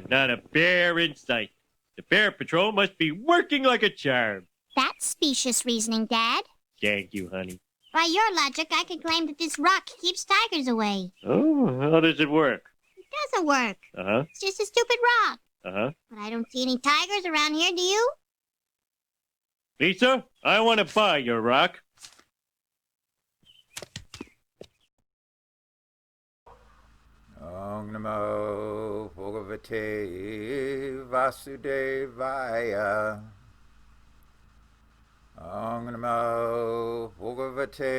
not a bear in sight. The bear patrol must be working like a charm. That's specious reasoning, Dad. Thank you, honey. By your logic, I could claim that this rock keeps tigers away. Oh, how does it work? It doesn't work. Uh-huh. It's just a stupid rock. Uh-huh. But I don't see any tigers around here, do you? Lisa, I want to buy your rock. Om Namo Bhagavate Vasudevaya. Om Namo Bhagavate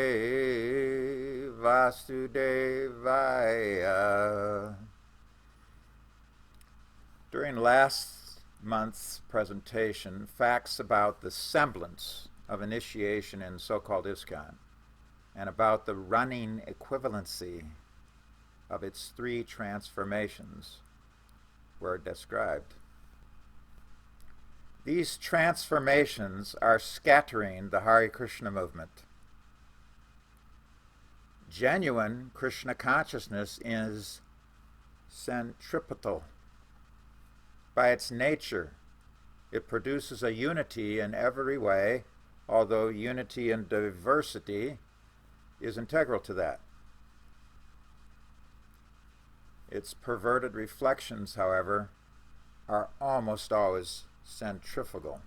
Vasudevaya. During last month's presentation, facts about the semblance of initiation in so-called ISKCON and about the running equivalency of its three transformations were described. These transformations are scattering the Hare Krishna movement. Genuine Krishna consciousness is centripetal. By its nature, it produces a unity in every way, although unity in diversity is integral to that. Its perverted reflections, however, are almost always centrifugal.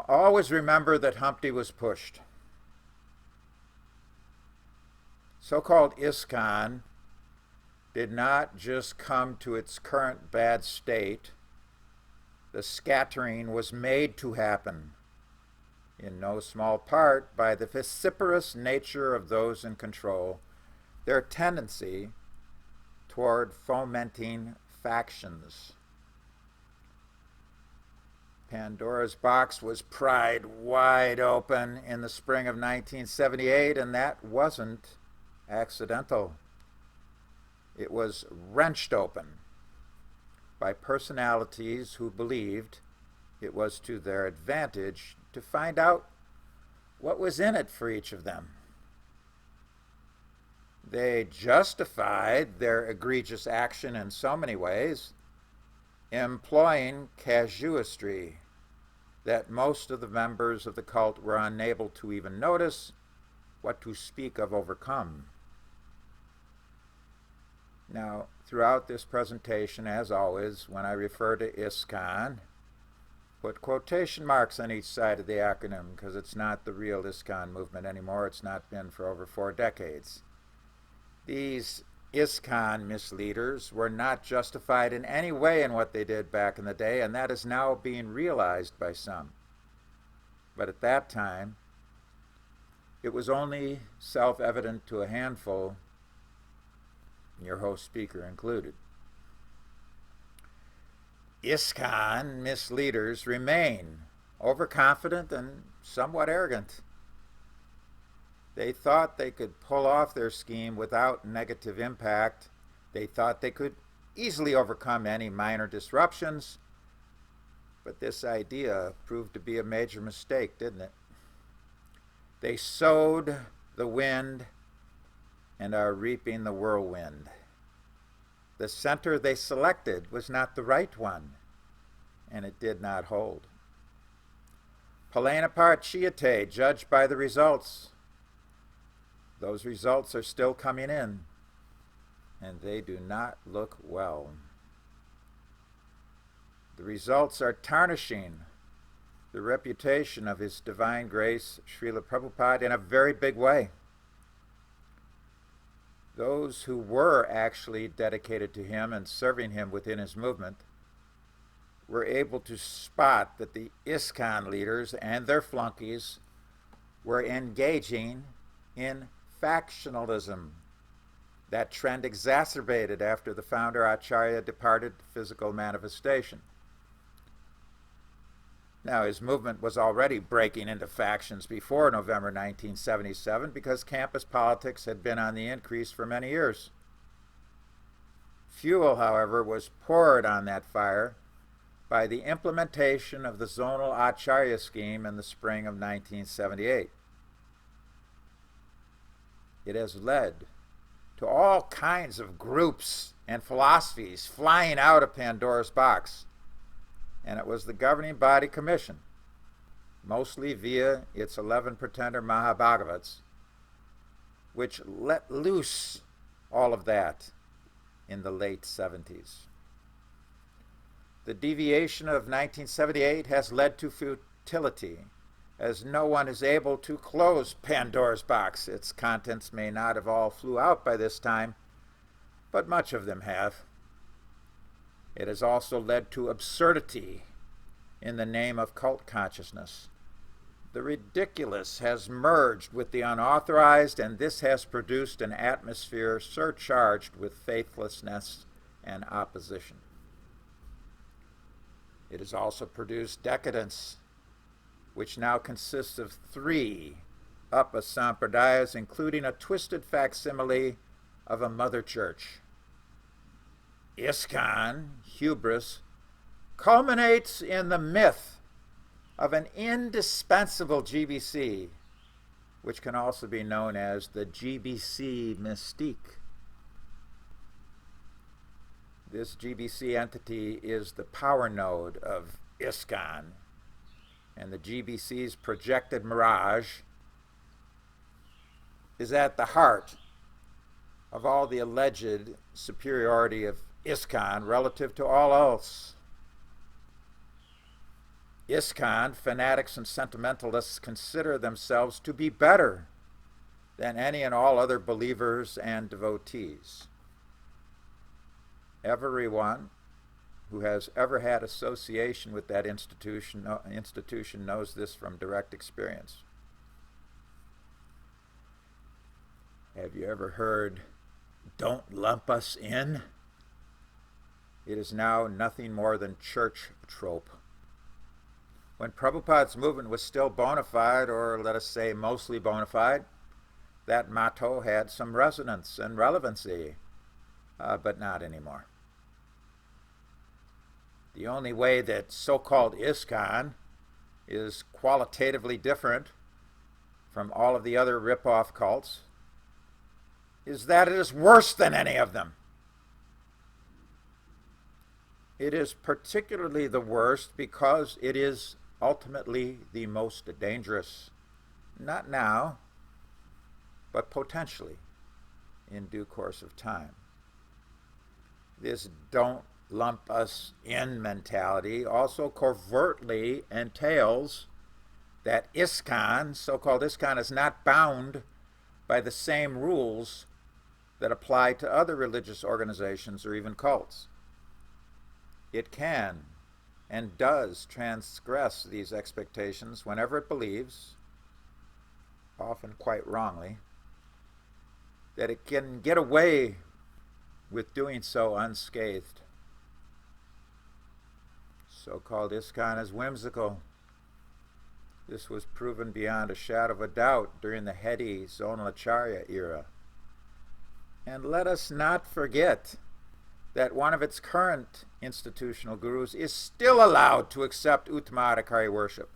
Always remember that Humpty was pushed. So-called ISKCON did not just come to its current bad state. The scattering was made to happen, in no small part by the Fissiparous nature of those in control, their tendency toward fomenting factions. Pandora's box was pried wide open in the spring of 1978, and that wasn't accidental. It was wrenched open by personalities who believed it was to their advantage to find out what was in it for each of them. They justified their egregious action in so many ways, employing casuistry that most of the members of the cult were unable to even notice, what to speak of overcome. Now, throughout this presentation, as always, when I refer to ISKCON, put quotation marks on each side of the acronym, because it's not the real ISKCON movement anymore. It's not been for over 4 decades. These ISKCON misleaders were not justified in any way in what they did back in the day, and that is now being realized by some. But at that time, it was only self-evident to a handful, your host speaker included. ISKCON misleaders remain overconfident and somewhat arrogant. They thought they could pull off their scheme without negative impact. They thought they could easily overcome any minor disruptions. But this idea proved to be a major mistake, didn't it? They sowed the wind and are reaping the whirlwind. The center they selected was not the right one, and it did not hold. Palena partiate, judged by the results. Those results are still coming in, and they do not look well. The results are tarnishing the reputation of His Divine Grace, Srila Prabhupada, in a very big way. Those who were actually dedicated to him and serving him within his movement were able to spot that the ISKCON leaders and their flunkies were engaging in factionalism. That trend exacerbated after the founder Acharya departed physical manifestation. Now, his movement was already breaking into factions before November 1977 because campus politics had been on the increase for many years. Fuel, however, was poured on that fire by the implementation of the zonal Acharya scheme in the spring of 1978. It has led to all kinds of groups and philosophies flying out of Pandora's box. And it was the governing body commission, mostly via its 11 pretender Mahabhagavats, which let loose all of that in the late 70s. The deviation of 1978 has led to futility, as no one is able to close Pandora's box. Its contents may not have all flew out by this time, but much of them have. It has also led to absurdity in the name of cult consciousness. The ridiculous has merged with the unauthorized, and this has produced an atmosphere surcharged with faithlessness and opposition. It has also produced decadence, which now consists of 3 Uppa Sampradayas, including a twisted facsimile of a mother church. ISKCON, hubris, culminates in the myth of an indispensable GBC, which can also be known as the GBC mystique. This GBC entity is the power node of ISKCON, and the GBC's projected mirage is at the heart of all the alleged superiority of ISKCON relative to all else. ISKCON fanatics and sentimentalists consider themselves to be better than any and all other believers and devotees. Everyone who has ever had association with that institution knows this from direct experience. Have you ever heard, "Don't lump us in"? It is now nothing more than church trope. When Prabhupada's movement was still bona fide, or let us say mostly bona fide, that motto had some resonance and relevancy, but not anymore. The only way that so-called ISKCON is qualitatively different from all of the other rip-off cults is that it is worse than any of them. It is particularly the worst because it is ultimately the most dangerous, not now, but potentially in due course of time. This "don't lump us in" mentality also covertly entails that ISKCON, so-called ISKCON, is not bound by the same rules that apply to other religious organizations or even cults. It can and does transgress these expectations whenever it believes, often quite wrongly, that it can get away with doing so unscathed. So-called ISKCON is whimsical. This was proven beyond a shadow of a doubt during the heady Zonalacharya era. And let us not forget that one of its current institutional gurus is still allowed to accept Uttamadhikari worship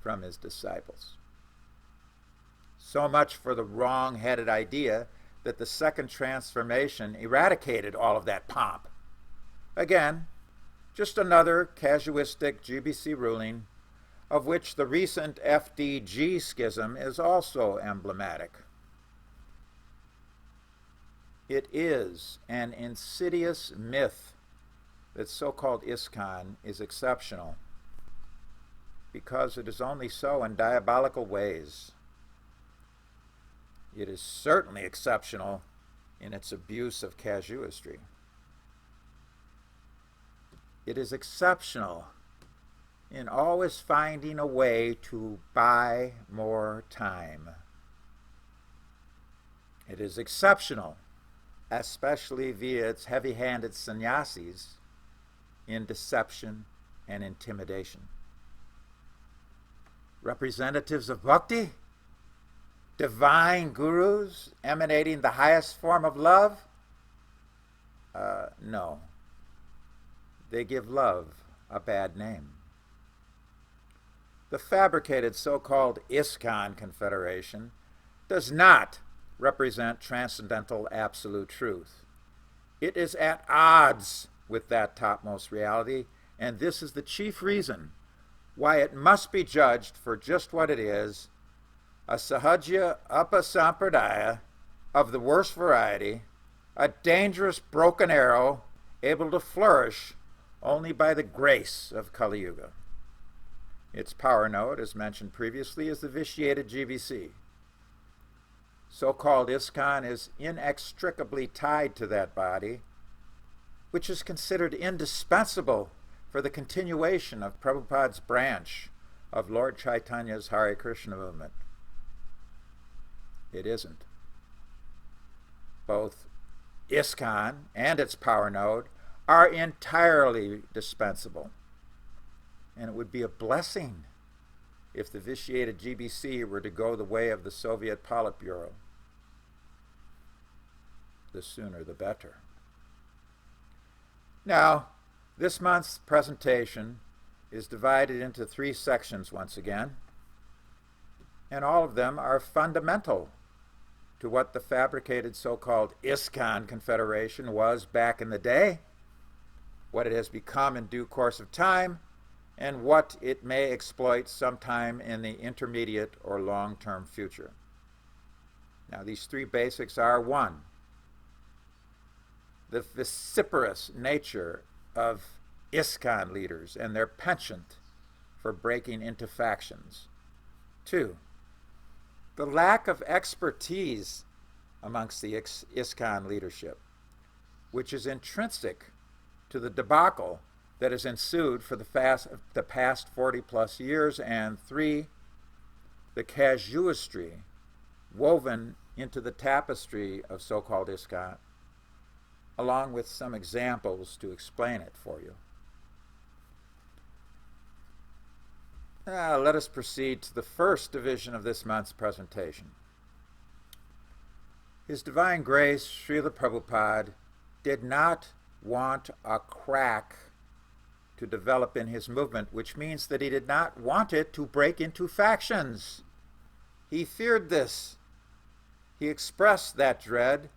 from his disciples. So much for the wrong-headed idea that the second transformation eradicated all of that pomp. Again, just another casuistic GBC ruling, of which the recent FDG schism is also emblematic. It is an insidious myth that so-called ISKCON is exceptional, because it is only so in diabolical ways. It is certainly exceptional in its abuse of casuistry. It is exceptional in always finding a way to buy more time. It is exceptional, especially via its heavy-handed sannyasis, in deception and intimidation. Representatives of bhakti, divine gurus emanating the highest form of love? No. They give love a bad name. The fabricated so-called ISKCON Confederation does not represent transcendental absolute truth. It is at odds with that topmost reality, and this is the chief reason why it must be judged for just what it is, a Sahajya Upasampradaya of the worst variety, a dangerous broken arrow able to flourish only by the grace of Kali Yuga. Its power node, as mentioned previously, is the vitiated GBC. So-called ISKCON is inextricably tied to that body, which is considered indispensable for the continuation of Prabhupada's branch of Lord Chaitanya's Hare Krishna movement. It isn't. Both ISKCON and its power node are entirely dispensable. And it would be a blessing if the vitiated GBC were to go the way of the Soviet Politburo. The sooner the better. Now, this month's presentation is divided into 3 sections once again, and all of them are fundamental to what the fabricated so-called ISKCON Confederation was back in the day, what it has become in due course of time, and what it may exploit sometime in the intermediate or long-term future. Now, these 3 basics are: 1, the vociferous nature of ISKCON leaders and their penchant for breaking into factions. 2, the lack of expertise amongst the ISKCON leadership, which is intrinsic to the debacle that has ensued for the past 40-plus years. And 3, the casuistry woven into the tapestry of so-called ISKCON, along with some examples to explain it for you. Now, let us proceed to the first division of this month's presentation. His Divine Grace, Srila Prabhupada, did not want a crack to develop in his movement, which means that he did not want it to break into factions. He feared this. He expressed that dread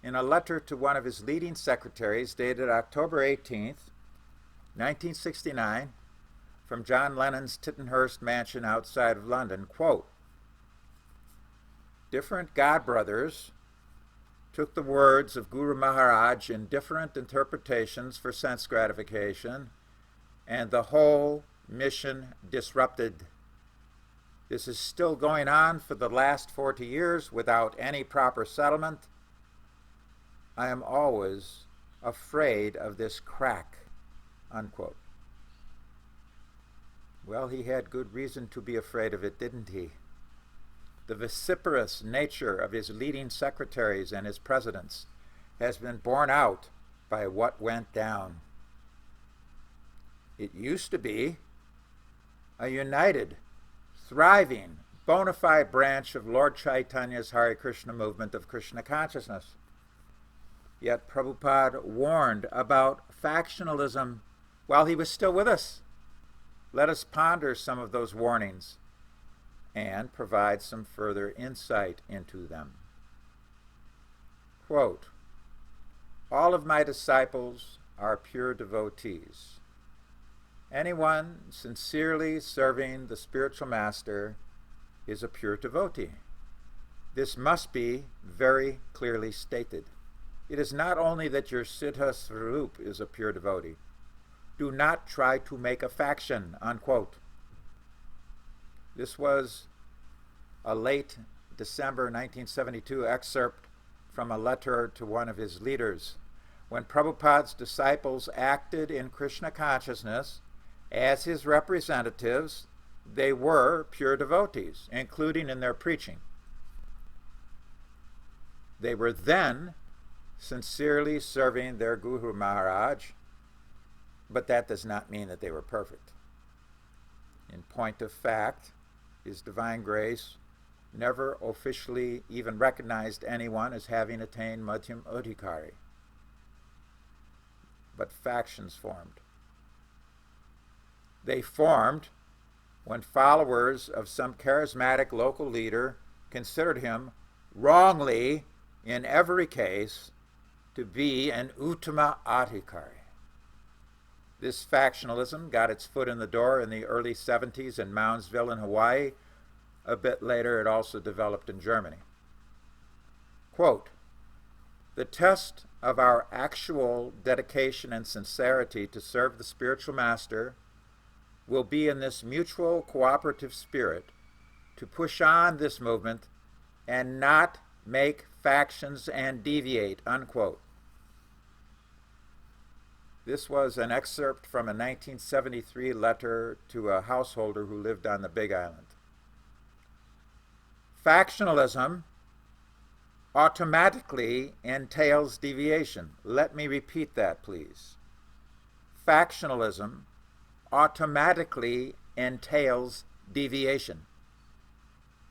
in a letter to one of his leading secretaries dated October 18th, 1969, from John Lennon's Tittenhurst mansion outside of London. Quote, "Different godbrothers took the words of Guru Maharaj in different interpretations for sense gratification, and the whole mission disrupted. This is still going on for the last 40 years without any proper settlement. I am always afraid of this crack," unquote. Well, he had good reason to be afraid of it, didn't he? The vociferous nature of his leading secretaries and his presidents has been borne out by what went down. It used to be a united, thriving, bona fide branch of Lord Chaitanya's Hare Krishna movement of Krishna consciousness. Yet Prabhupada warned about factionalism while he was still with us. Let us ponder some of those warnings and provide some further insight into them. Quote, "All of my disciples are pure devotees. Anyone sincerely serving the spiritual master is a pure devotee. This must be very clearly stated. It is not only that your Siddha Swarup is a pure devotee. Do not try to make a faction," unquote. This was a late December 1972 excerpt from a letter to one of his leaders. When Prabhupada's disciples acted in Krishna consciousness as his representatives, they were pure devotees, including in their preaching. They were then sincerely serving their Guru Maharaj, but that does not mean that they were perfect. In point of fact, His Divine Grace never officially even recognized anyone as having attained Madhyam Adhikari, but factions formed. They formed when followers of some charismatic local leader considered him wrongly, in every case, to be an Uttama Adhikari. This factionalism got its foot in the door in the early 70s in Moundsville in Hawaii. A bit later, it also developed in Germany. Quote, "The test of our actual dedication and sincerity to serve the spiritual master will be in this mutual cooperative spirit to push on this movement and not make factions and deviate," unquote. This was an excerpt from a 1973 letter to a householder who lived on the Big Island. Factionalism automatically entails deviation. Let me repeat that, please. Factionalism automatically entails deviation.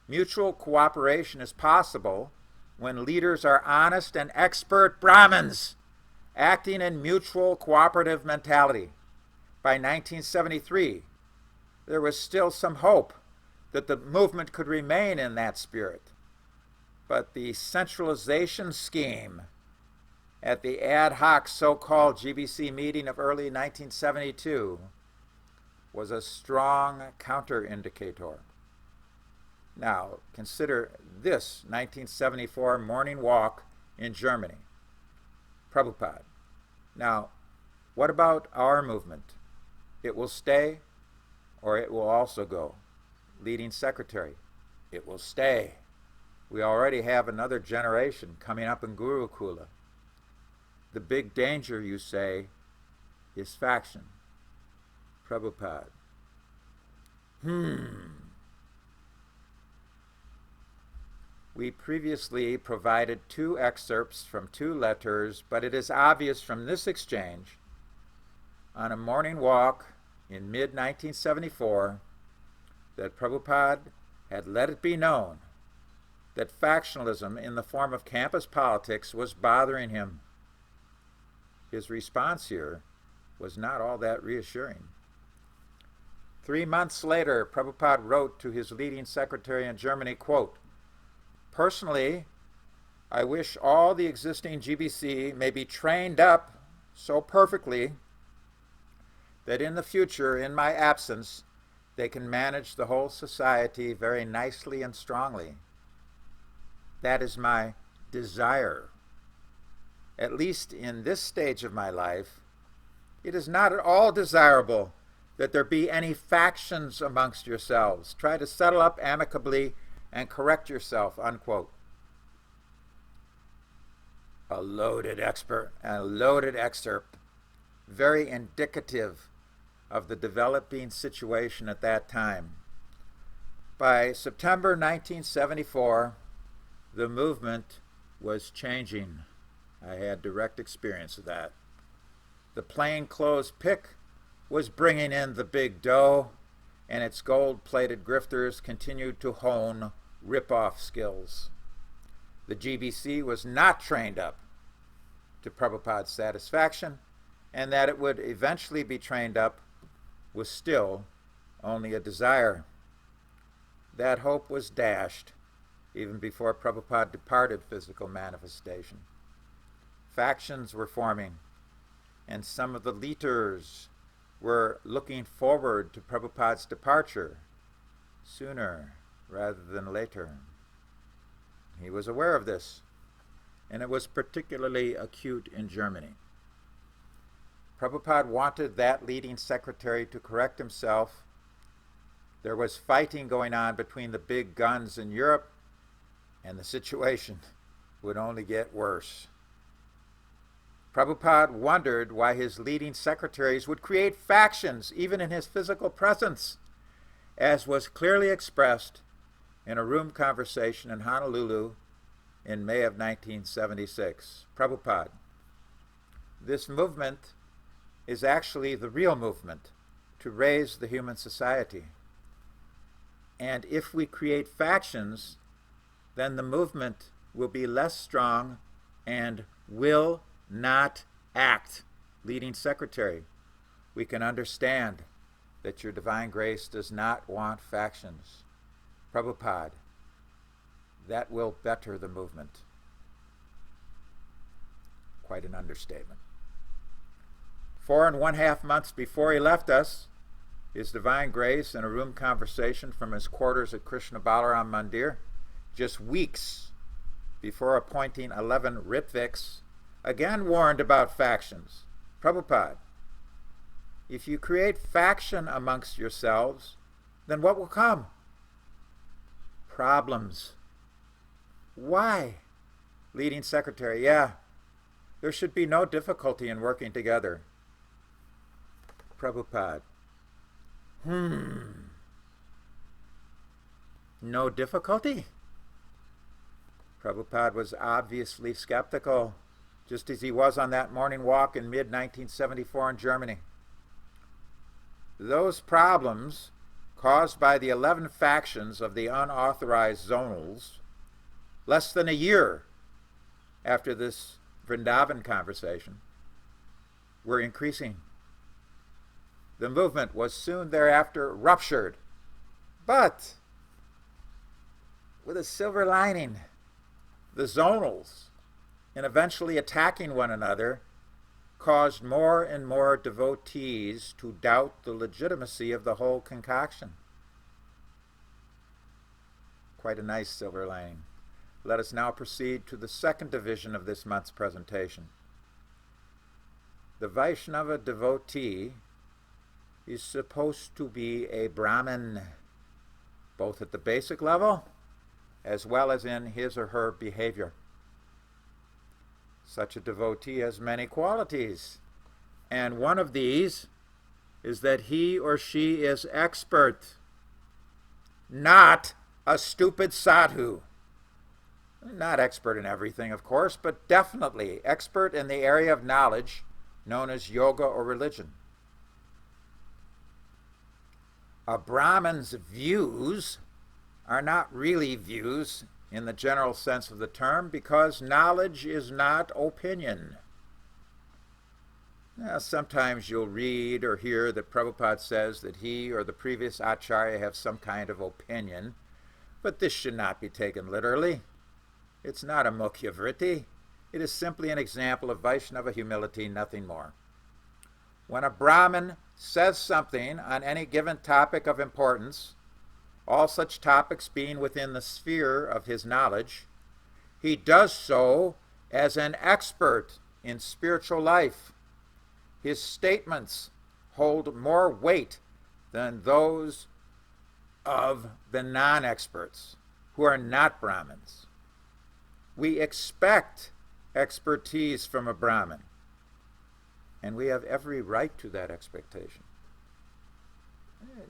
Mutual cooperation is possible when leaders are honest and expert Brahmins acting in mutual cooperative mentality. By 1973, there was still some hope that the movement could remain in that spirit. But the centralization scheme at the ad hoc so-called GBC meeting of early 1972 was a strong counter-indicator. Now, consider this 1974 morning walk in Germany. Prabhupada. Now, what about our movement? It will stay or it will also go. Leading secretary. It will stay. We already have another generation coming up in Gurukula. The big danger, you say, is faction. Prabhupada. We previously provided 2 excerpts from 2 letters, but it is obvious from this exchange, on a morning walk in mid-1974, that Prabhupada had let it be known that factionalism in the form of campus politics was bothering him. His response here was not all that reassuring. 3 months later, Prabhupada wrote to his leading secretary in Germany, quote, "Personally, I wish all the existing GBC may be trained up so perfectly that in the future, in my absence, they can manage the whole society very nicely and strongly. That is my desire. At least in this stage of my life, it is not at all desirable that there be any factions amongst yourselves. Try to settle up amicably and correct yourself," unquote. A loaded excerpt, very indicative of the developing situation at that time. By September 1974, the movement was changing. I had direct experience of that. The plainclothes pick was bringing in the big dough, and its gold-plated grifters continued to hone rip-off skills. The GBC was not trained up to Prabhupada's satisfaction, and that it would eventually be trained up was still only a desire. That hope was dashed even before Prabhupada departed physical manifestation. Factions were forming, and some of the leaders were looking forward to Prabhupada's departure sooner rather than later. He was aware of this, and it was particularly acute in Germany. Prabhupada wanted that leading secretary to correct himself. There was fighting going on between the big guns in Europe, and the situation would only get worse. Prabhupada wondered why his leading secretaries would create factions even in his physical presence, as was clearly expressed in a room conversation in Honolulu in May of 1976. Prabhupada, this movement is actually the real movement to raise the human society. And if we create factions, then the movement will be less strong and will not act. Leading secretary, we can understand that your divine grace does not want factions. Prabhupada, that will better the movement. Quite an understatement. 4.5 months before he left us, His Divine Grace, in a room conversation from his quarters at Krishna Balaram Mandir, just weeks before appointing 11 Ritviks, again warned about factions. Prabhupada, if you create faction amongst yourselves, then what will come? Problems. Why? Leading secretary, yeah, there should be no difficulty in working together. Prabhupada, no difficulty? Prabhupada was obviously skeptical, just as he was on that morning walk in mid-1974 in Germany. Those problems caused by the 11 factions of the unauthorized zonals, less than a year after this Vrindavan conversation, were increasing. The movement was soon thereafter ruptured, but with a silver lining. The zonals, in eventually attacking one another, caused more and more devotees to doubt the legitimacy of the whole concoction. Quite a nice silver lining. Let us now proceed to the second division of this month's presentation. The Vaishnava devotee is supposed to be a Brahmin, both at the basic level as well as in his or her behavior. Such a devotee has many qualities, and one of these is that he or she is expert, not a stupid sadhu. Not expert in everything, of course, but definitely expert in the area of knowledge known as yoga or religion. A Brahmin's views are not really views in the general sense of the term, because knowledge is not opinion. Now, sometimes you'll read or hear that Prabhupada says that he or the previous acharya have some kind of opinion, but this should not be taken literally. It's not a mukhya vritti. It is simply an example of Vaishnava humility, nothing more. When a Brahmin says something on any given topic of importance, all such topics being within the sphere of his knowledge, he does so as an expert in spiritual life. His statements hold more weight than those of the non-experts who are not Brahmins. We expect expertise from a Brahmin, and we have every right to that expectation.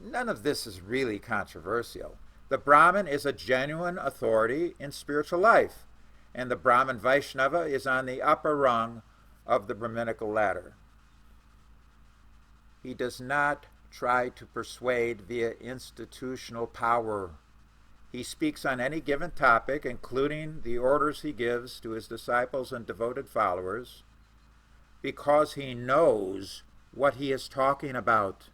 None of this is really controversial. The Brahmin is a genuine authority in spiritual life, and the Brahmin Vaishnava is on the upper rung of the Brahminical ladder. He does not try to persuade via institutional power. He speaks on any given topic, including the orders he gives to his disciples and devoted followers, because he knows what he is talking about.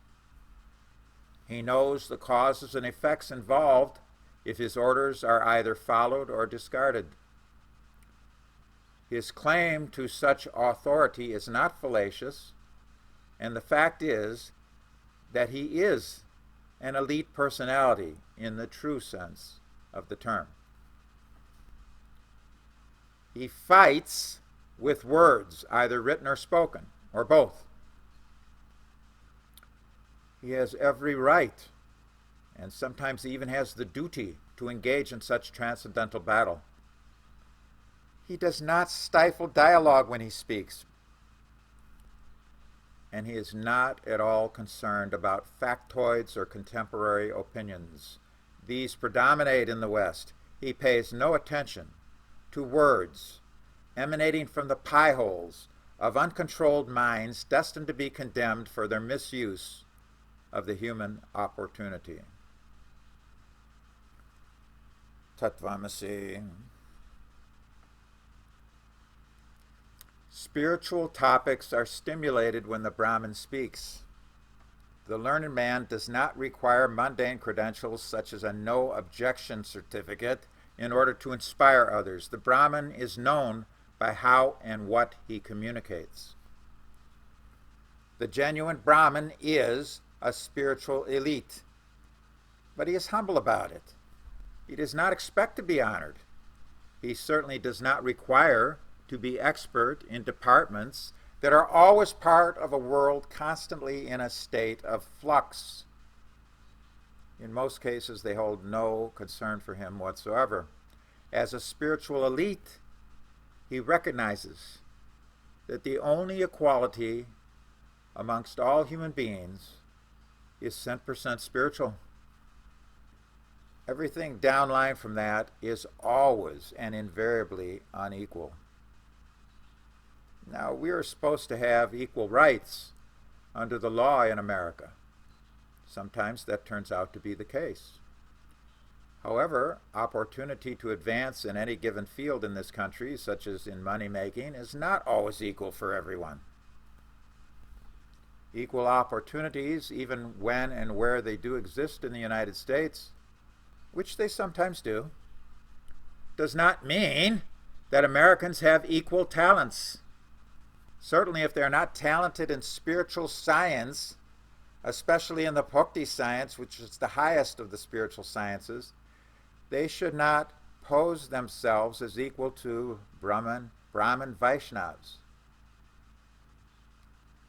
He knows the causes and effects involved if his orders are either followed or discarded. His claim to such authority is not fallacious, and the fact is that he is an elite personality in the true sense of the term. He fights with words, either written or spoken, or both. He has every right, and sometimes he even has the duty, to engage in such transcendental battle. He does not stifle dialogue when he speaks, and he is not at all concerned about factoids or contemporary opinions. These predominate in the West. He pays no attention to words emanating from the pie holes of uncontrolled minds destined to be condemned for their misuse of the human opportunity. Tattvamasi. Spiritual topics are stimulated when the Brahmin speaks. The learned man does not require mundane credentials such as a no objection certificate in order to inspire others. The Brahmin is known by how and what he communicates. The genuine Brahmin is a spiritual elite, but he is humble about it. He does not expect to be honored. He certainly does not require to be expert in departments that are always part of a world constantly in a state of flux. In most cases, they hold no concern for him whatsoever. As a spiritual elite, he recognizes that the only equality amongst all human beings is 10% spiritual. Everything downline from that is always and invariably unequal. Now, we are supposed to have equal rights under the law in America. Sometimes that turns out to be the case. However, opportunity to advance in any given field in this country, such as in money making, is not always equal for everyone. Equal opportunities, even when and where they do exist in the United States, which they sometimes do, does not mean that Americans have equal talents. Certainly, if they're not talented in spiritual science, especially in the Bhakti science, which is the highest of the spiritual sciences, they should not pose themselves as equal to Brahmin Vaishnavas.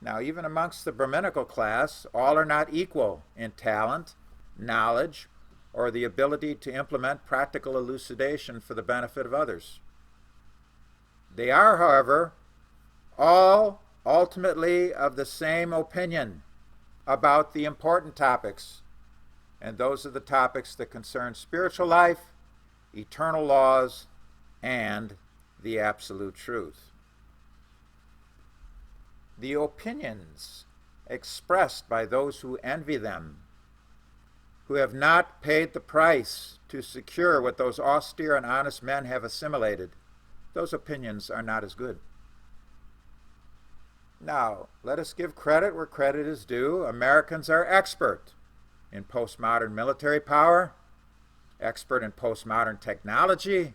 Now, even amongst the Brahminical class, all are not equal in talent, knowledge, or the ability to implement practical elucidation for the benefit of others. They are, however, all ultimately of the same opinion about the important topics, and those are the topics that concern spiritual life, eternal laws, and the absolute truth. The opinions expressed by those who envy them, who have not paid the price to secure what those austere and honest men have assimilated, those opinions are not as good. Now, let us give credit where credit is due. Americans are expert in postmodern military power, expert in postmodern technology,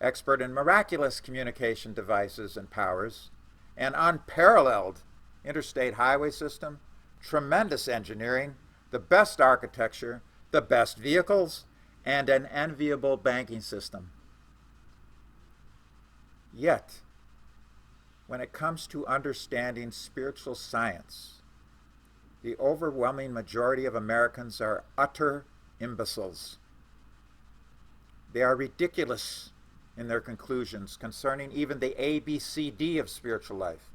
expert in miraculous communication devices and powers, an unparalleled interstate highway system, tremendous engineering, the best architecture, the best vehicles, and an enviable banking system. Yet, when it comes to understanding spiritual science, the overwhelming majority of Americans are utter imbeciles. They are ridiculous in their conclusions concerning even the ABCD of spiritual life.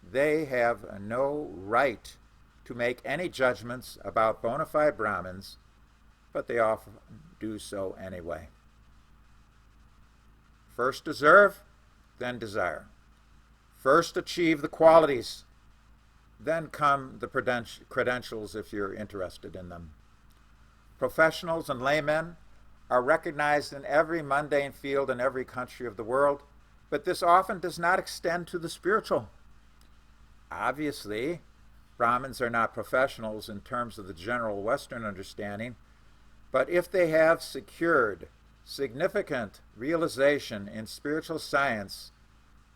They have no right to make any judgments about bona fide Brahmins, but they often do so anyway. First deserve, then desire. First achieve the qualities, then come the credentials if you're interested in them. Professionals and laymen are recognized in every mundane field in every country of the world, but this often does not extend to the spiritual. Obviously, Brahmins are not professionals in terms of the general Western understanding, but if they have secured significant realization in spiritual science,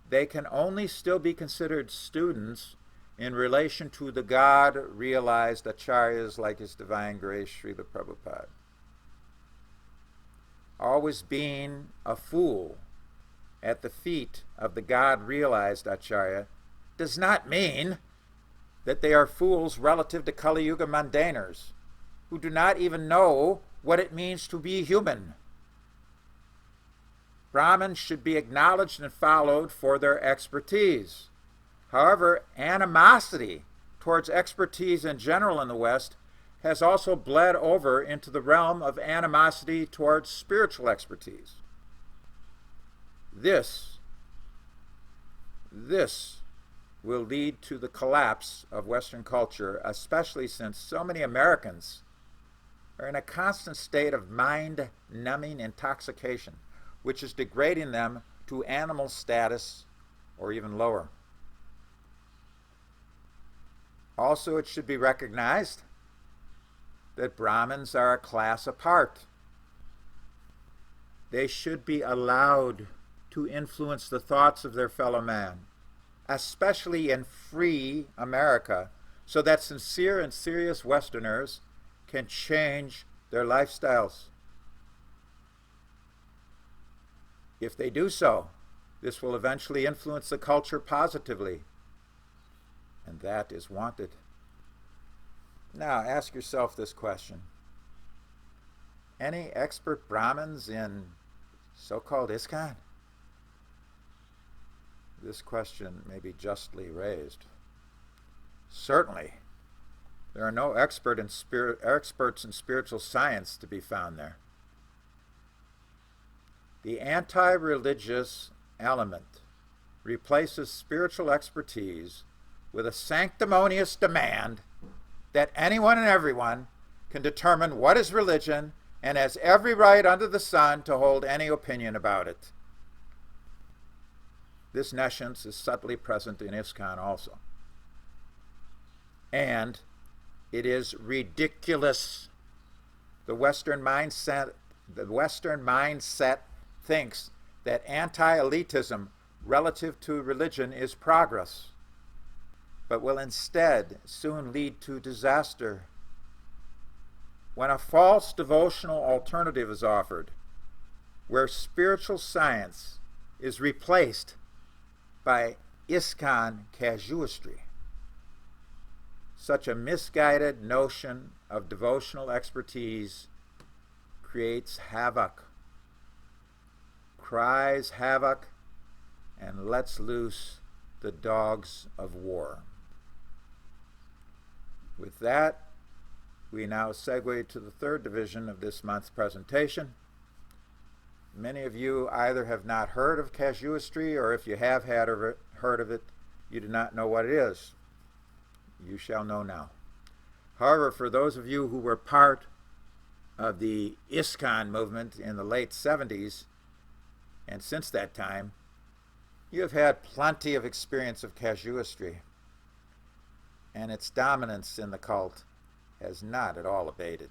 they can only still be considered students in relation to the God-realized acharyas like His Divine Grace Srila Prabhupada. Always being a fool at the feet of the God-realized acharya does not mean that they are fools relative to Kali Yuga mundaners who do not even know what it means to be human. Brahmins should be acknowledged and followed for their expertise. However, animosity towards expertise in general in the West has also bled over into the realm of animosity towards spiritual expertise. This will lead to the collapse of Western culture, especially since so many Americans are in a constant state of mind-numbing intoxication, which is degrading them to animal status or even lower. Also, it should be recognized that Brahmins are a class apart. they should be allowed to influence the thoughts of their fellow man, especially in free America, so that sincere and serious Westerners can change their lifestyles. If they do so, this will eventually influence the culture positively, and that is wanted. Now, ask yourself this question. Any expert Brahmins in so-called ISKCON? This question may be justly raised. Certainly, there are no experts in spiritual science to be found there. The anti-religious element replaces spiritual expertise with a sanctimonious demand that anyone and everyone can determine what is religion and has every right under the sun to hold any opinion about it. This nescience is subtly present in ISKCON also. And it is ridiculous. The Western mindset thinks that anti-elitism relative to religion is progress, but will instead soon lead to disaster. When a false devotional alternative is offered, where spiritual science is replaced by ISKCON casuistry, such a misguided notion of devotional expertise creates havoc, cries havoc, and lets loose the dogs of war. With that, we now segue to the third division of this month's presentation. Many of you either have not heard of casuistry, or if you have heard of it, you do not know what it is. You shall know now. However, for those of you who were part of the ISKCON movement in the late 70s, and since that time, you have had plenty of experience of casuistry, and its dominance in the cult has not at all abated.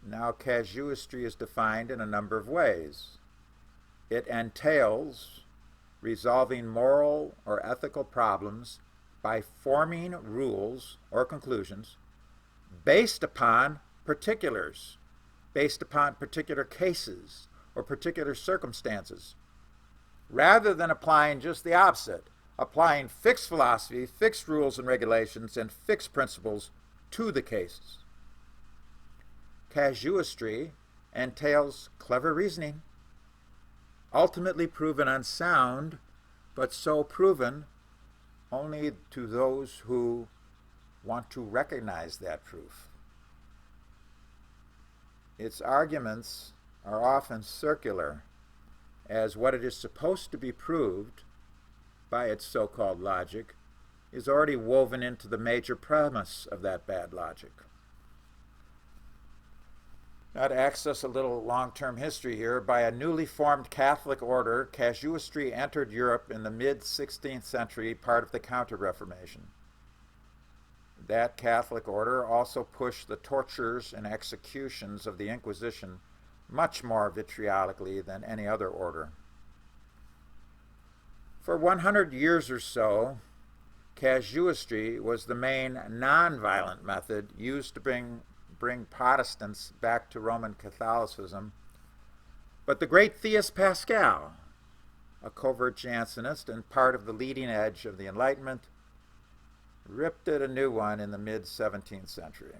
Now, casuistry is defined in a number of ways. It entails resolving moral or ethical problems by forming rules or conclusions based upon particulars, based upon particular cases or particular circumstances, rather than applying just the opposite, applying fixed philosophy, fixed rules and regulations, and fixed principles to the cases. Casuistry entails clever reasoning, ultimately proven unsound, but so proven only to those who want to recognize that proof. Its arguments are often circular, as what it is supposed to be proved by its so-called logic is already woven into the major premise of that bad logic. Now, to access a little long-term history here, by a newly formed Catholic order, casuistry entered Europe in the mid-16th century, part of the Counter-Reformation. That Catholic order also pushed the tortures and executions of the Inquisition much more vitriolically than any other order. For 100 years or so, casuistry was the main non-violent method used to bring Protestants back to Roman Catholicism. But the great theist Pascal, a covert Jansenist and part of the leading edge of the Enlightenment, ripped it a new one in the mid-17th century.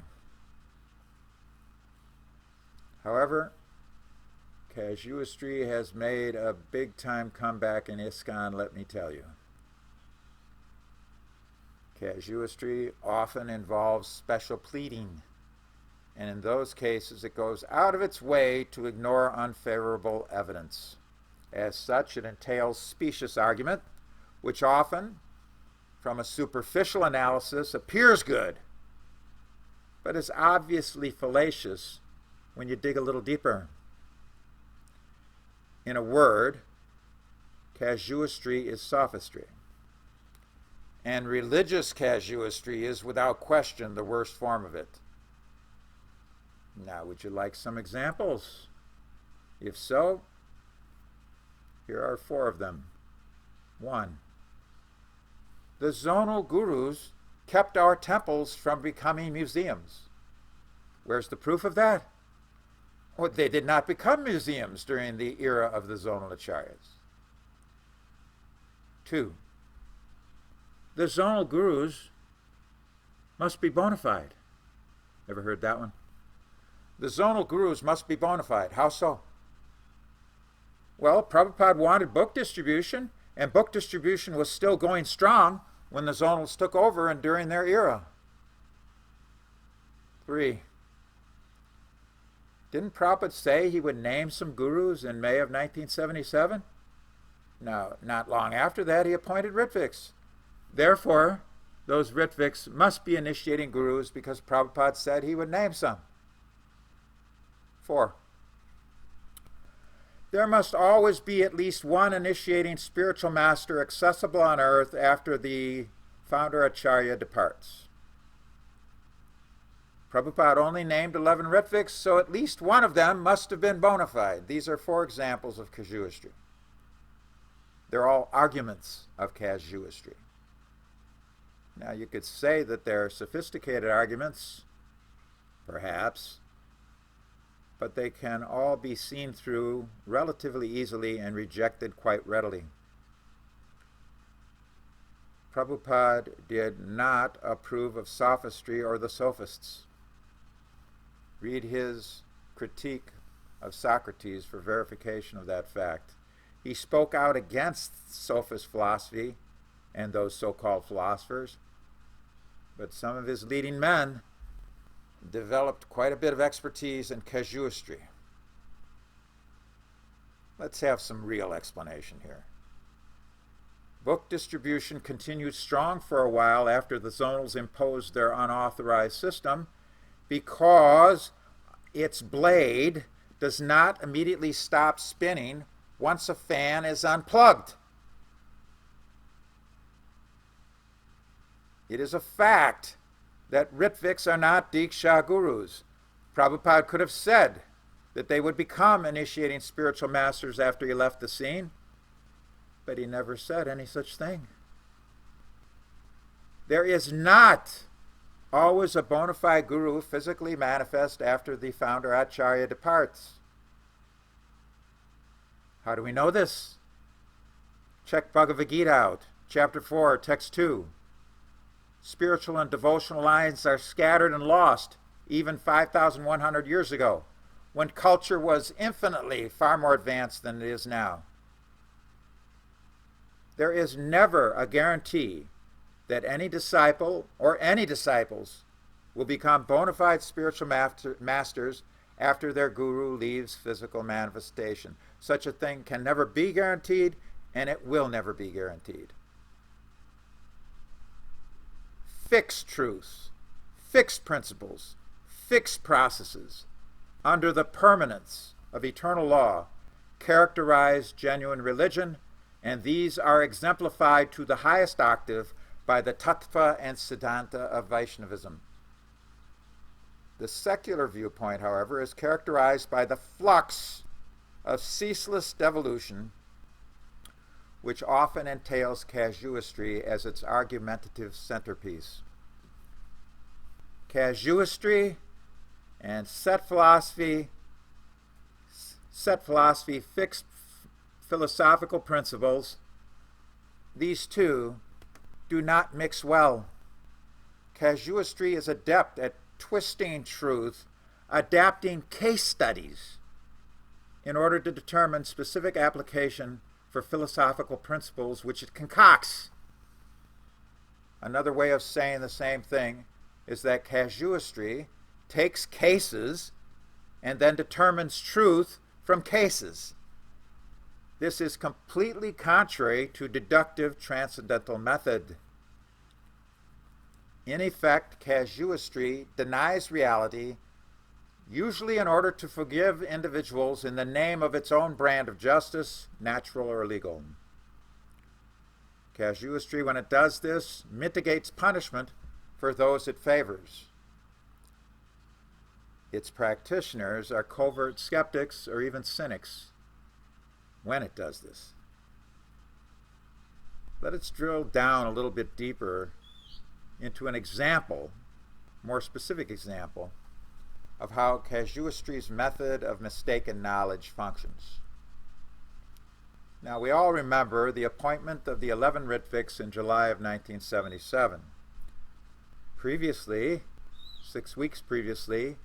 However, casuistry has made a big-time comeback in ISKCON, let me tell you. Casuistry often involves special pleading, and in those cases it goes out of its way to ignore unfavorable evidence. As such, it entails specious argument, which often, from a superficial analysis, appears good, but is obviously fallacious when you dig a little deeper. In a word, casuistry is sophistry. And religious casuistry is, without question, the worst form of it. Now, would you like some examples? If so, here are 4 of them. 1. The zonal gurus kept our temples from becoming museums. Where's the proof of that? Well, they did not become museums during the era of the zonal acharyas. 2. The zonal gurus must be bona fide. Ever heard that one? The zonal gurus must be bona fide. How so? Well, Prabhupada wanted book distribution, and book distribution was still going strong when the zonals took over and during their era. 3. Didn't Prabhupada say he would name some gurus in May of 1977? No, not long after that, he appointed Ritviks. Therefore, those Ritviks must be initiating gurus because Prabhupada said he would name some. 4. There must always be at least one initiating spiritual master accessible on earth after the founder Acharya departs. Prabhupada only named 11 Ritviks, so at least one of them must have been bona fide. These are 4 examples of casuistry. They're all arguments of casuistry. Now, you could say that they're sophisticated arguments, perhaps, but they can all be seen through relatively easily and rejected quite readily. Prabhupada did not approve of sophistry or the sophists. Read his critique of Socrates for verification of that fact. He spoke out against sophist philosophy and those so-called philosophers, but some of his leading men developed quite a bit of expertise in casuistry. Let's have some real explanation here. Book distribution continued strong for a while after the zonals imposed their unauthorized system because its blade does not immediately stop spinning once a fan is unplugged. It is a fact that Ritviks are not Diksha gurus. Prabhupada could have said that they would become initiating spiritual masters after he left the scene, but he never said any such thing. There is not always a bona fide guru physically manifest after the founder Acharya departs. How do we know this? Check Bhagavad Gita out, chapter 4, text 2. Spiritual and devotional lines are scattered and lost, even 5,100 years ago, when culture was infinitely far more advanced than it is now. There is never a guarantee that any disciple or any disciples will become bona fide spiritual masters after their guru leaves physical manifestation. Such a thing can never be guaranteed, and it will never be guaranteed. Fixed truths, fixed principles, fixed processes, under the permanence of eternal law, characterize genuine religion, and these are exemplified to the highest octave by the tattva and siddhanta of Vaishnavism. The secular viewpoint, however, is characterized by the flux of ceaseless devolution, which often entails casuistry as its argumentative centerpiece. Casuistry and set philosophy, fixed philosophical principles, these two do not mix well. Casuistry is adept at twisting truth, adapting case studies in order to determine specific application for philosophical principles which it concocts. Another way of saying the same thing is that casuistry takes cases and then determines truth from cases. This is completely contrary to deductive transcendental method. In effect, casuistry denies reality, usually in order to forgive individuals in the name of its own brand of justice, natural or legal. Casuistry, when it does this, mitigates punishment for those it favors. its practitioners are covert skeptics or even cynics when it does this. Let us drill down a little bit deeper into an example, more specific example, of how casuistry's method of mistaken knowledge functions. Now, we all remember the appointment of the 11 Ritviks in July of 1977. Previously, 6 weeks previously,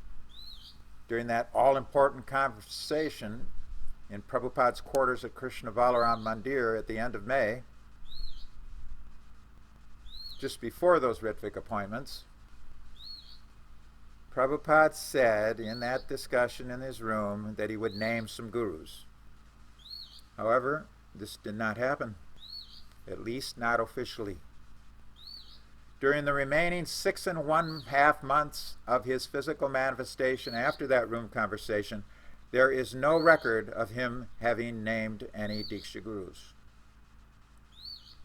during that all-important conversation in Prabhupada's quarters at Krishna Balaram Mandir at the end of May, just before those Ritvik appointments, Prabhupada said in that discussion in his room that he would name some gurus. However, this did not happen, at least not officially. During the remaining 6.5 months of his physical manifestation after that room conversation, there is no record of him having named any Diksha Gurus.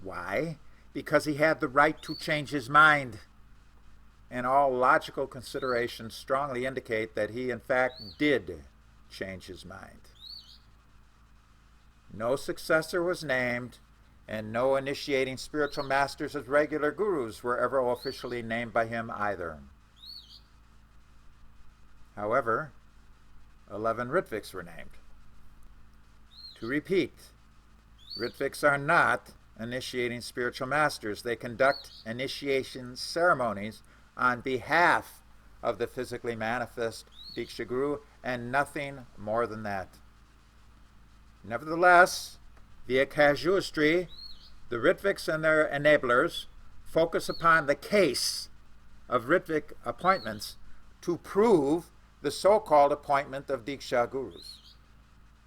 Why? Because he had the right to change his mind. And all logical considerations strongly indicate that he in fact did change his mind. No successor was named, and no initiating spiritual masters as regular gurus were ever officially named by him either. However, 11 Ritviks were named. To repeat, Ritviks are not initiating spiritual masters. They conduct initiation ceremonies on behalf of the physically manifest Diksha Guru and nothing more than that. Nevertheless, via casuistry, the Ritviks and their enablers focus upon the case of Ritvik appointments to prove the so-called appointment of Diksha Gurus.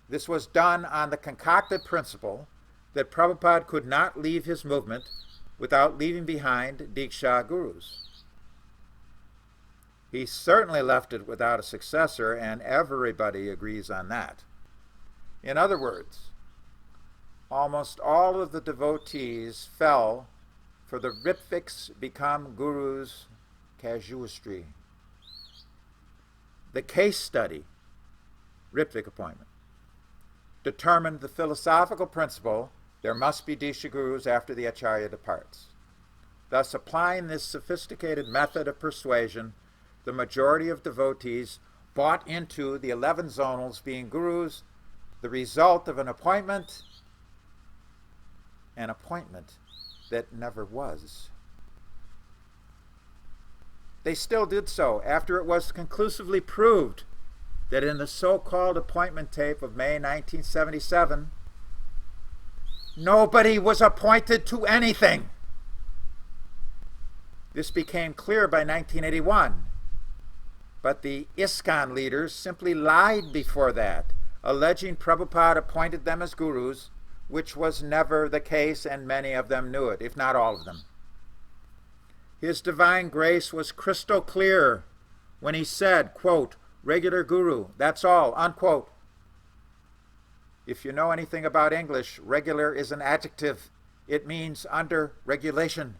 This was done on the concocted principle that Prabhupada could not leave his movement without leaving behind Diksha Gurus. He certainly left it without a successor, and everybody agrees on that. In other words, almost all of the devotees fell for the Ritviks become gurus casuistry. The case study, Ritvik appointment, determined the philosophical principle there must be Diksha Gurus after the Acharya departs. Thus, applying this sophisticated method of persuasion, the majority of devotees bought into the 11 zonals being gurus, the result of an appointment that never was. They still did so after it was conclusively proved that in the so-called appointment tape of May 1977, nobody was appointed to anything. This became clear by 1981, but the ISKCON leaders simply lied before that, alleging Prabhupada appointed them as gurus, which was never the case, and many of them knew it, if not all of them. His divine grace was crystal clear when he said, quote, regular guru, that's all, unquote. If you know anything about English, regular is an adjective. It means under regulation.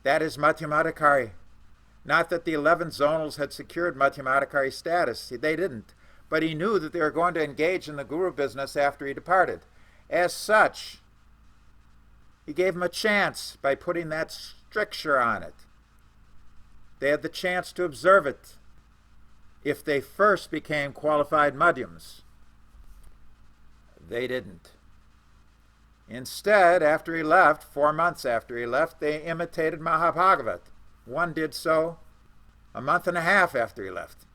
That is Madhyamadikari. Not that the 11 zonals had secured Madhyamadikari status. They didn't. But he knew that they were going to engage in the guru business after he departed. As such, he gave them a chance by putting that stricture on it. They had the chance to observe it if they first became qualified madhyams. They didn't. Instead, after he left, 4 months after he left, they imitated Mahabhagavat. One did so a month and a half after he left.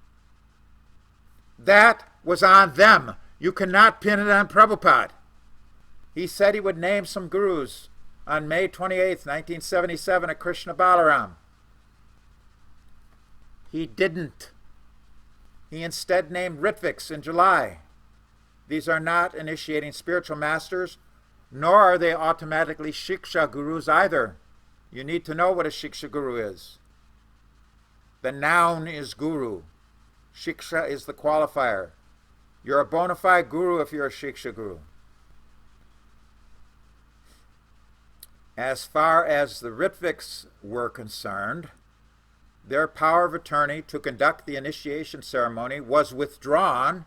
That was on them. You cannot pin it on Prabhupada. He said he would name some gurus on May 28, 1977 at Krishna Balaram. He didn't. He instead named Ritviks in July. These are not initiating spiritual masters, nor are they automatically Shiksha Gurus either. You need to know what a Shiksha Guru is. The noun is Guru. Shiksha is the qualifier. You're a bona fide Guru if you're a Shiksha Guru. As far as the Ritviks were concerned, their power of attorney to conduct the initiation ceremony was withdrawn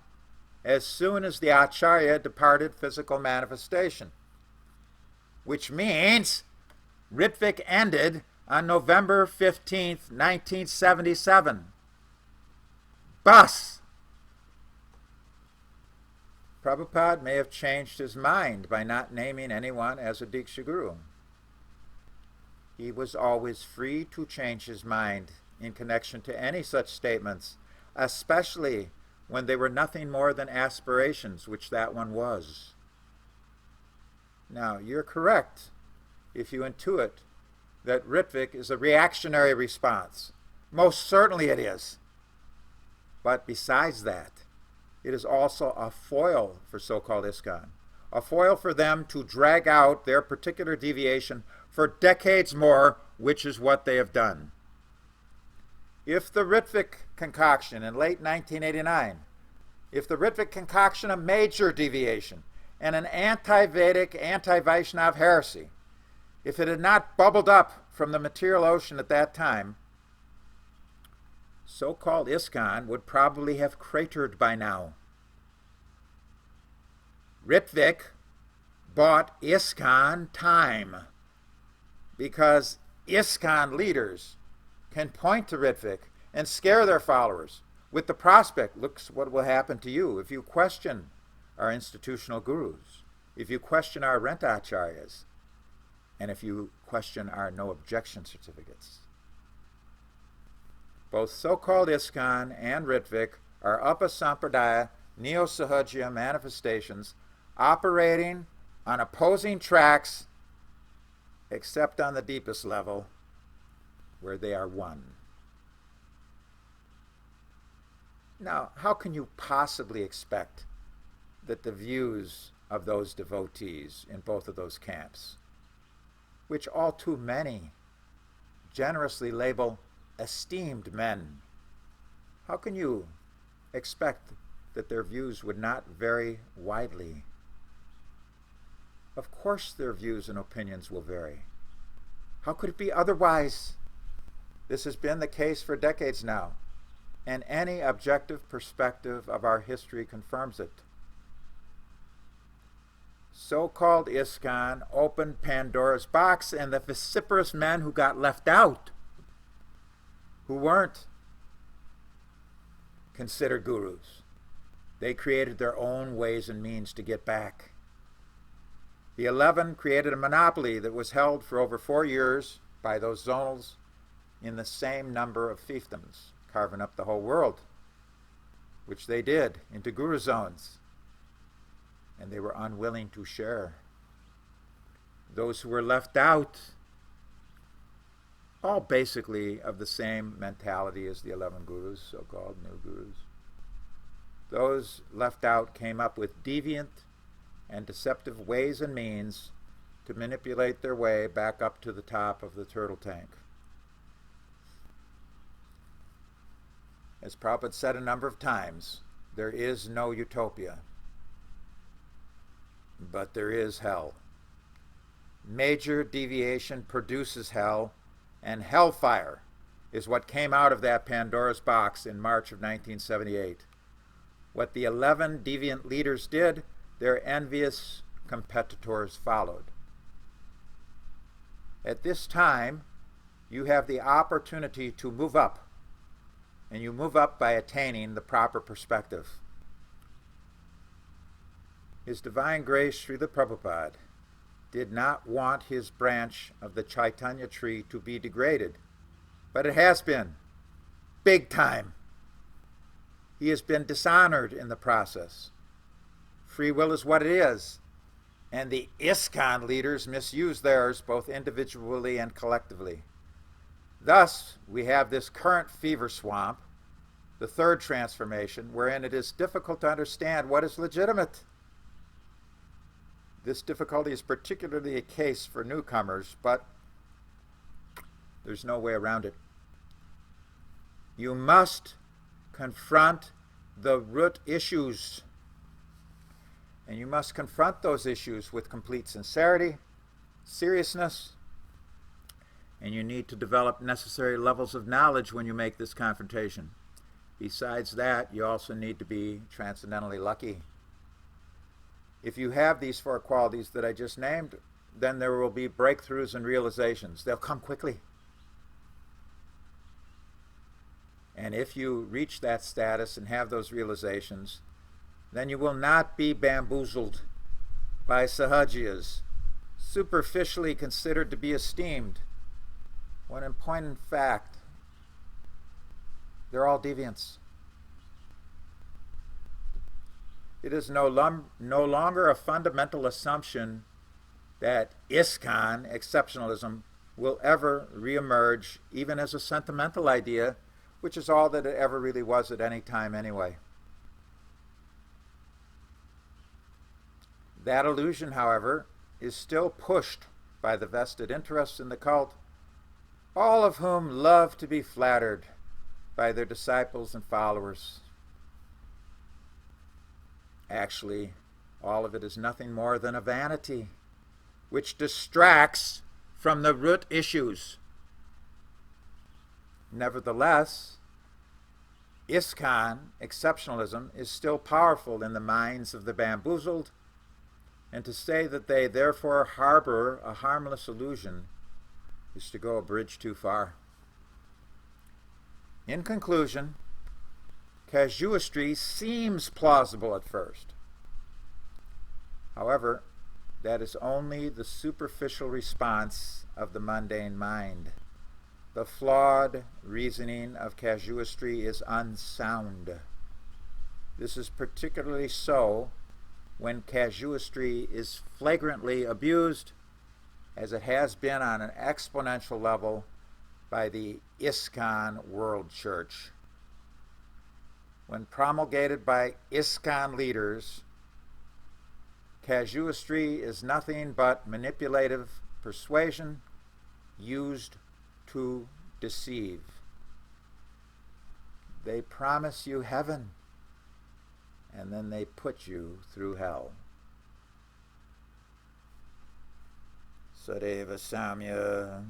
as soon as the Acharya departed physical manifestation, which means Ritvik ended on November 15th, 1977. Bus! Prabhupada may have changed his mind by not naming anyone as a Diksha Guru. He was always free to change his mind in connection to any such statements, especially when they were nothing more than aspirations, which that one was. Now, you're correct if you intuit that Ritvik is a reactionary response. Most certainly it is. But besides that, it is also a foil for so-called ISKCON, a foil for them to drag out their particular deviation for decades more, which is what they have done. If the Ritvik concoction in late 1989, if the Ritvik concoction a major deviation and an anti-Vedic, anti-Vaishnav heresy, if it had not bubbled up from the material ocean at that time, so-called ISKCON would probably have cratered by now. Ritvik bought ISKCON time because ISKCON leaders can point to Ritvik and scare their followers with the prospect, look what will happen to you if you question our institutional gurus, if you question our rent acharyas, and if you question our no objection certificates. Both so-called ISKCON and Ritvik are Upasampradaya Neo-Sahajya manifestations operating on opposing tracks except on the deepest level where they are one. Now, how can you possibly expect that the views of those devotees in both of those camps, which all too many generously label esteemed men, how can you expect that their views would not vary widely? Of course their views and opinions will vary. How could it be otherwise? This has been the case for decades now, and any objective perspective of our history confirms it. So-called ISKCON opened Pandora's box, and the Fissiparous men who got left out, who weren't considered gurus, they created their own ways and means to get back. The 11 created a monopoly that was held for over 4 years by those zonals in the same number of fiefdoms, carving up the whole world, which they did into guru zones, and they were unwilling to share. Those who were left out, all basically of the same mentality as the 11 gurus, so-called new gurus. Those left out came up with deviant and deceptive ways and means to manipulate their way back up to the top of the turtle tank. As Prabhupada said a number of times, there is no utopia, but there is hell. Major deviation produces hell, and hellfire is what came out of that Pandora's box in March of 1978. What the 11 deviant leaders did, their envious competitors followed. At this time, you have the opportunity to move up, and you move up by attaining the proper perspective. His Divine Grace Srila Prabhupada did not want his branch of the Chaitanya tree to be degraded, but it has been, big time. He has been dishonored in the process. Free will is what it is, and the ISKCON leaders misuse theirs both individually and collectively. Thus, we have this current fever swamp, the third transformation, wherein it is difficult to understand what is legitimate. This difficulty is particularly a case for newcomers, but there's no way around it. You must confront the root issues, and you must confront those issues with complete sincerity, seriousness, and you need to develop necessary levels of knowledge when you make this confrontation. Besides that, you also need to be transcendentally lucky. If you have these 4 qualities that I just named, then there will be breakthroughs and realizations. They'll come quickly. And if you reach that status and have those realizations, then you will not be bamboozled by sahajiyas, superficially considered to be esteemed, when in point of fact, they're all deviants. It is no longer a fundamental assumption that ISKCON, exceptionalism, will ever reemerge, even as a sentimental idea, which is all that it ever really was at any time anyway. That illusion, however, is still pushed by the vested interests in the cult, all of whom love to be flattered by their disciples and followers. Actually, all of it is nothing more than a vanity, which distracts from the root issues. Nevertheless, ISKCON, exceptionalism, is still powerful in the minds of the bamboozled, and to say that they therefore harbor a harmless illusion is to go a bridge too far. In conclusion, casuistry seems plausible at first. However, that is only the superficial response of the mundane mind. The flawed reasoning of casuistry is unsound. This is particularly so when casuistry is flagrantly abused, as it has been on an exponential level by the ISKCON World Church. When promulgated by ISKCON leaders, casuistry is nothing but manipulative persuasion used to deceive. They promise you heaven, and then they put you through hell. Sadeva Samya.